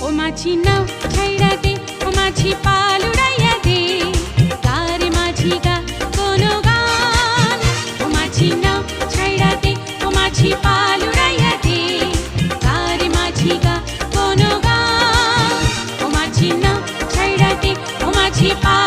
ও মাছি নাও ছাইড়া দে, ও মাছি পাল উড়াইয়া দে, গারে মাঝি গা কোনো গান। ও মাছি নাও ছাইড়া দে, ও মাছি পাল উড়াইয়া দে, গারে মাঝি গা কোনো গান। ও মাছি নাও ছাইড়া দে, ও মাছি পাল